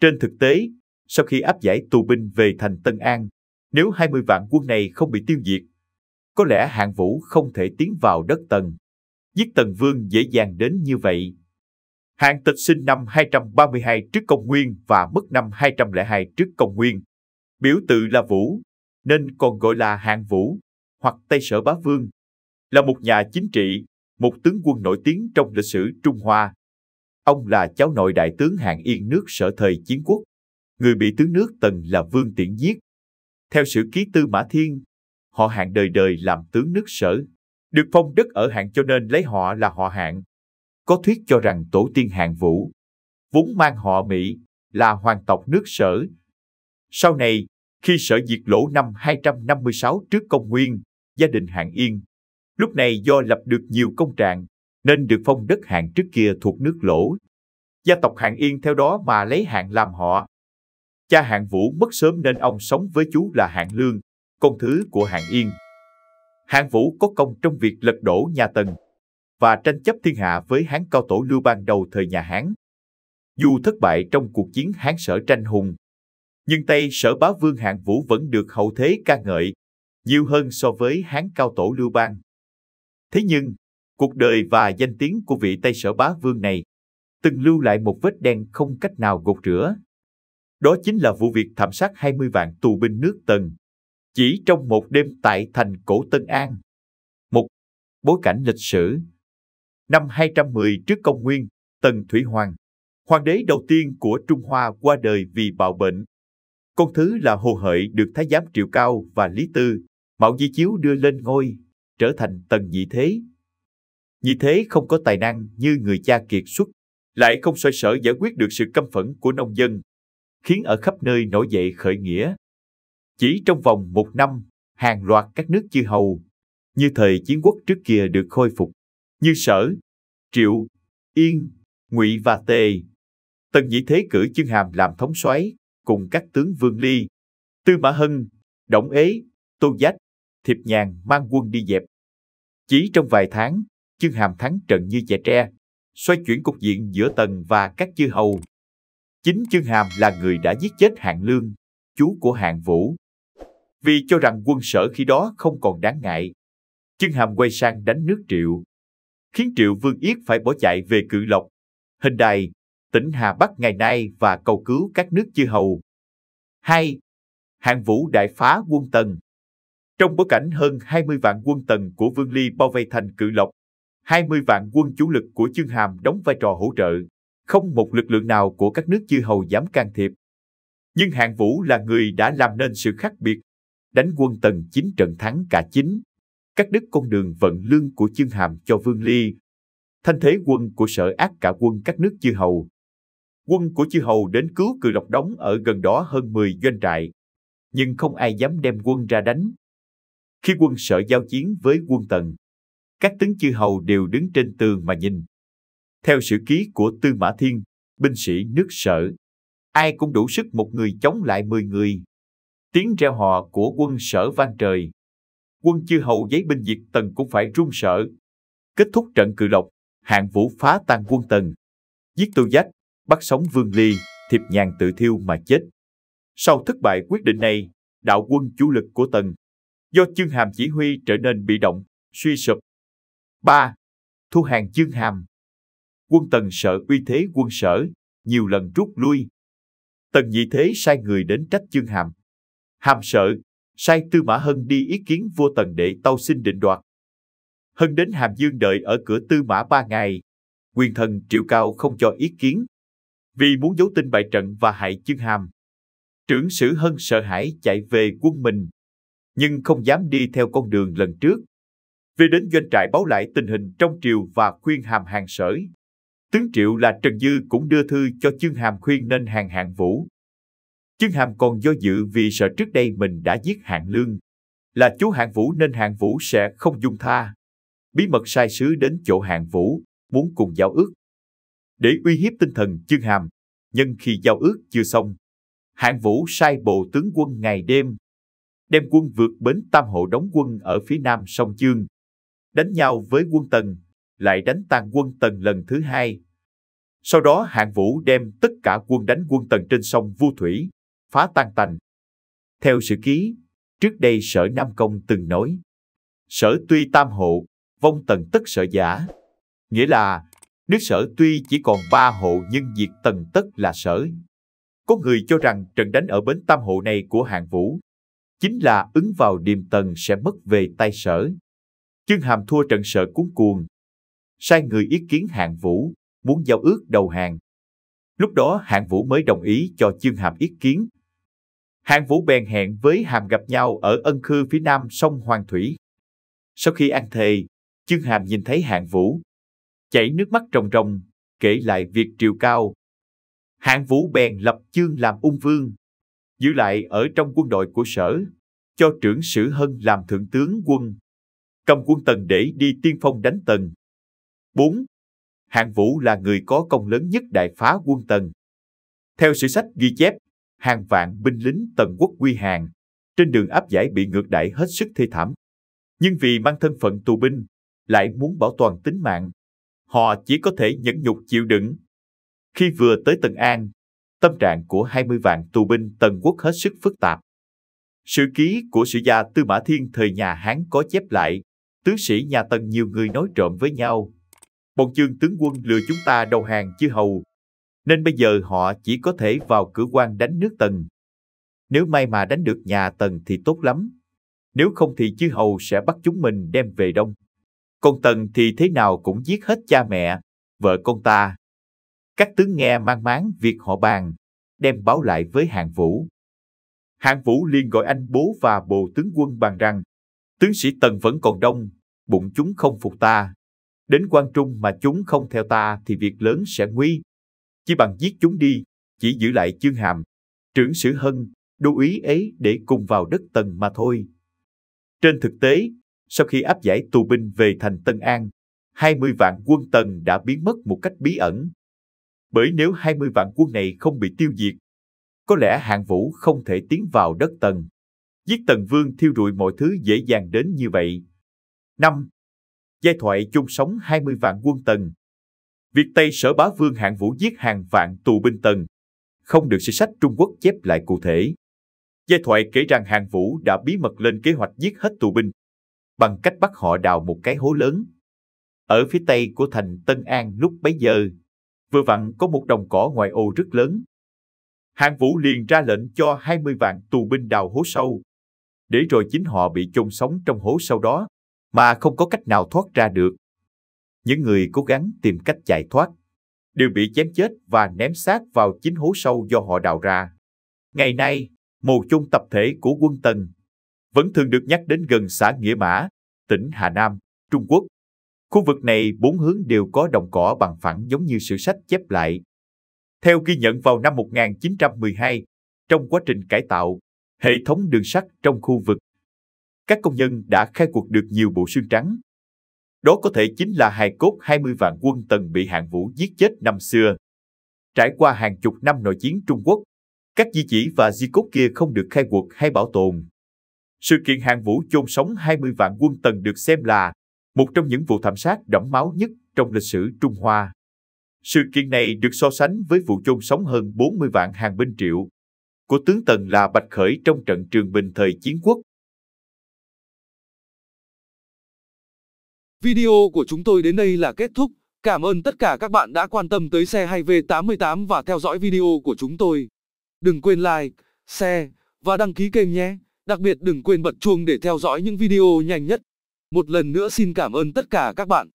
Trên thực tế, sau khi áp giải tù binh về thành Tân An, nếu 20 vạn quân này không bị tiêu diệt, có lẽ Hạng Vũ không thể tiến vào đất Tần. Giết Tần Vương dễ dàng đến như vậy. Hạng Tịch sinh năm 232 trước công nguyên và mất năm 202 trước công nguyên. Biểu tự là Vũ, nên còn gọi là Hạng Vũ, hoặc Tây Sở Bá Vương. Là một nhà chính trị, một tướng quân nổi tiếng trong lịch sử Trung Hoa. Ông là cháu nội đại tướng Hạng Yên nước Sở thời Chiến Quốc, người bị tướng nước Tần là Vương Tiễn giết. Theo sử ký Tư Mã Thiên, họ Hạng đời đời làm tướng nước Sở, được phong đất ở Hạng cho nên lấy họ là họ Hạng. Có thuyết cho rằng tổ tiên Hạng Vũ vốn mang họ Mỹ, là hoàng tộc nước Sở. Sau này, khi Sở diệt Lỗ năm 256 trước công nguyên, gia đình Hạng Yên lúc này do lập được nhiều công trạng nên được phong đất Hạng trước kia thuộc nước Lỗ. Gia tộc Hạng Yên theo đó mà lấy Hạng làm họ. Cha Hạng Vũ mất sớm nên ông sống với chú là Hạng Lương, con thứ của Hạng Yên. Hạng Vũ có công trong việc lật đổ nhà Tần và tranh chấp thiên hạ với Hán cao tổ Lưu Bang đầu thời nhà Hán. Dù thất bại trong cuộc chiến Hán Sở tranh hùng, nhưng Tây Sở Bá Vương Hạng Vũ vẫn được hậu thế ca ngợi nhiều hơn so với Hán cao tổ Lưu Bang. Thế nhưng, cuộc đời và danh tiếng của vị Tây Sở Bá Vương này từng lưu lại một vết đen không cách nào gột rửa. Đó chính là vụ việc thảm sát 20 vạn tù binh nước Tần chỉ trong một đêm tại thành cổ Tân An. Một bối cảnh lịch sử. Năm 210 trước công nguyên, Tần Thủy Hoàng, hoàng đế đầu tiên của Trung Hoa qua đời vì bạo bệnh. Con thứ là Hồ Hợi được Thái giám Triệu Cao và Lý Tư, Mạo Di Chiếu đưa lên ngôi, trở thành Tần Nhị Thế. Nhị Thế không có tài năng như người cha kiệt xuất, lại không xoay sở giải quyết được sự căm phẫn của nông dân, khiến ở khắp nơi nổi dậy khởi nghĩa. Chỉ trong vòng một năm, hàng loạt các nước chư hầu, như thời Chiến Quốc trước kia được khôi phục, như Sở, Triệu, Yên, Ngụy và Tề. Tần Nhị Thế cử Chương Hàm làm thống soái, cùng các tướng Vương Ly, Tư Mã Hân, Đổng Ế, Tô Giác, Thiệp Nhàn mang quân đi dẹp. Chỉ trong vài tháng, Chương Hàm thắng trận như chẻ tre, xoay chuyển cục diện giữa Tần và các chư hầu. Chính Chương Hàm là người đã giết chết Hạng Lương, chú của Hạng Vũ. Vì cho rằng quân Sở khi đó không còn đáng ngại, Chương Hàm quay sang đánh nước Triệu, khiến Triệu Vương Yết phải bỏ chạy về Cự Lộc, Hình Đài, tỉnh Hà Bắc ngày nay và cầu cứu các nước chư hầu. 2. Hạng Vũ đại phá quân Tần. Trong bối cảnh hơn 20 vạn quân Tần của Vương Ly bao vây thành Cự Lộc, 20 vạn quân chủ lực của Chương Hàm đóng vai trò hỗ trợ, không một lực lượng nào của các nước chư hầu dám can thiệp. Nhưng Hạng Vũ là người đã làm nên sự khác biệt, đánh quân Tần 9 trận thắng cả 9, cắt đứt con đường vận lương của Chương Hàm cho Vương Ly. Thanh thế quân của Sở ác cả quân các nước chư hầu. Quân của chư hầu đến cứu Cự Lộc đóng ở gần đó hơn 10 doanh trại, nhưng không ai dám đem quân ra đánh. Khi quân Sở giao chiến với quân Tần, các tướng chư hầu đều đứng trên tường mà nhìn. Theo sử ký của Tư Mã Thiên, binh sĩ nước Sở, ai cũng đủ sức một người chống lại 10 người. Tiếng reo hò của quân Sở vang trời. Quân chư hầu giấy binh diệt Tần cũng phải run sợ. Kết thúc trận Cự Lộc, Hạng Vũ phá tan quân Tần, giết Tô Giác, bắt sống Vương Ly, Thiệp Nhàn tự thiêu mà chết. Sau thất bại quyết định này, đạo quân chủ lực của Tần do Chương Hàm chỉ huy trở nên bị động, suy sụp. 3. Thu hàng Chương Hàm. Quân Tần sợ uy thế quân Sở, nhiều lần rút lui. Tần Nhị Thế sai người đến trách Chương Hàm. Hàm sợ, sai Tư Mã Hân đi ý kiến vua Tần để tâu xin định đoạt. Hân đến Hàm Dương đợi ở cửa Tư Mã 3 ngày. Quyền thần Triệu Cao không cho ý kiến, vì muốn giấu tin bại trận và hại Chương Hàm. Trưởng sử Hân sợ hãi chạy về quân mình, nhưng không dám đi theo con đường lần trước. Về đến doanh trại báo lại tình hình trong triều và khuyên Hàm hàng Sở. Tướng Triệu là Trần Dư cũng đưa thư cho Chương Hàm khuyên nên hàng Hạng Vũ. Chương Hàm còn do dự vì sợ trước đây mình đã giết Hạng Lương, là chú Hạng Vũ nên Hạng Vũ sẽ không dung tha. Bí mật sai sứ đến chỗ Hạng Vũ, muốn cùng giao ước. Để uy hiếp tinh thần Chương Hàm, nhân khi giao ước chưa xong, Hạng Vũ sai bộ tướng quân ngày đêm, đem quân vượt bến Tam Hộ đóng quân ở phía nam sông Chương, đánh nhau với quân Tần, lại đánh tan quân Tần lần thứ hai. Sau đó Hạng Vũ đem tất cả quân đánh quân Tần trên sông Vu Thủy, phá tan tành. Theo sử ký, trước đây Sở Nam Công từng nói, Sở tuy tam hộ, vong Tần tất Sở giả. Nghĩa là, nước Sở tuy chỉ còn 3 hộ nhưng diệt Tần tất là Sở. Có người cho rằng trận đánh ở bến Tam Hộ này của Hạng Vũ chính là ứng vào Điềm Tần sẽ mất về tay Sở. Chương Hàm thua trận Sở cuống cuồng, sai người ý kiến Hạng Vũ, muốn giao ước đầu hàng. Lúc đó Hạng Vũ mới đồng ý cho Chương Hàm ý kiến. Hạng Vũ bèn hẹn với Hàm gặp nhau ở Ân Khư phía nam sông Hoàng Thủy. Sau khi ăn thề, Chương Hàm nhìn thấy Hạng Vũ, chảy nước mắt ròng ròng, kể lại việc triều cao. Hạng Vũ bèn lập Chương làm ung vương, giữ lại ở trong quân đội của Sở, cho trưởng Sử Hân làm thượng tướng quân, cầm quân Tần để đi tiên phong đánh Tần. 4. Hạng Vũ là người có công lớn nhất đại phá quân Tần. Theo sử sách ghi chép, hàng vạn binh lính Tần quốc quy hàng, trên đường áp giải bị ngược đãi hết sức thê thảm. Nhưng vì mang thân phận tù binh, lại muốn bảo toàn tính mạng, họ chỉ có thể nhẫn nhục chịu đựng. Khi vừa tới Tân An, tâm trạng của 20 vạn tù binh Tần quốc hết sức phức tạp. Sử ký của sử gia Tư Mã Thiên thời nhà Hán có chép lại, tướng sĩ nhà Tần nhiều người nói trộm với nhau. Bọn Chương tướng quân lừa chúng ta đầu hàng chư hầu, nên bây giờ họ chỉ có thể vào cửa quan đánh nước Tần. Nếu may mà đánh được nhà Tần thì tốt lắm, nếu không thì chư hầu sẽ bắt chúng mình đem về Đông. Còn Tần thì thế nào cũng giết hết cha mẹ, vợ con ta. Các tướng nghe mang máng việc họ bàn, đem báo lại với Hạng Vũ. Hạng Vũ liền gọi anh bố và bồ tướng quân bàn rằng, tướng sĩ Tần vẫn còn đông, bụng chúng không phục ta. Đến Quan Trung mà chúng không theo ta thì việc lớn sẽ nguy. Chỉ bằng giết chúng đi, chỉ giữ lại Chương Hàm, trưởng Sử Hân, đô úy ấy để cùng vào đất Tần mà thôi. Trên thực tế, sau khi áp giải tù binh về thành Tân An, 20 vạn quân Tần đã biến mất một cách bí ẩn. Bởi nếu 20 vạn quân này không bị tiêu diệt, có lẽ Hạng Vũ không thể tiến vào đất Tần, giết Tần Vương thiêu rụi mọi thứ dễ dàng đến như vậy. 5. Giai thoại chung sống 20 vạn quân Tần. Việc Tây Sở Bá Vương Hạng Vũ giết hàng vạn tù binh Tần không được sử sách Trung Quốc chép lại cụ thể. Giai thoại kể rằng Hạng Vũ đã bí mật lên kế hoạch giết hết tù binh bằng cách bắt họ đào một cái hố lớn. Ở phía tây của thành Tân An lúc bấy giờ, vừa vặn có một đồng cỏ ngoại ô rất lớn. Hạng Vũ liền ra lệnh cho 20 vạn tù binh đào hố sâu, để rồi chính họ bị chôn sống trong hố sâu đó, mà không có cách nào thoát ra được. Những người cố gắng tìm cách chạy thoát, đều bị chém chết và ném xác vào chính hố sâu do họ đào ra. Ngày nay, mồ chôn tập thể của quân Tần vẫn thường được nhắc đến gần xã Nghĩa Mã, tỉnh Hà Nam, Trung Quốc. Khu vực này 4 hướng đều có đồng cỏ bằng phẳng giống như sử sách chép lại. Theo ghi nhận vào năm 1912, trong quá trình cải tạo hệ thống đường sắt trong khu vực, các công nhân đã khai quật được nhiều bộ xương trắng. Đó có thể chính là hài cốt 20 vạn quân Tần bị Hạng Vũ giết chết năm xưa. Trải qua hàng chục năm nội chiến Trung Quốc, các di chỉ và di cốt kia không được khai quật hay bảo tồn. Sự kiện Hạng Vũ chôn sống 20 vạn quân Tần được xem là một trong những vụ thảm sát đẫm máu nhất trong lịch sử Trung Hoa. Sự kiện này được so sánh với vụ chôn sống hơn 40 vạn hàng binh Triệu của tướng Tần là Bạch Khởi trong trận Trường Bình thời Chiến Quốc. Video của chúng tôi đến đây là kết thúc. Cảm ơn tất cả các bạn đã quan tâm tới xe hay V88 và theo dõi video của chúng tôi. Đừng quên like, share và đăng ký kênh nhé. Đặc biệt đừng quên bật chuông để theo dõi những video nhanh nhất. Một lần nữa xin cảm ơn tất cả các bạn.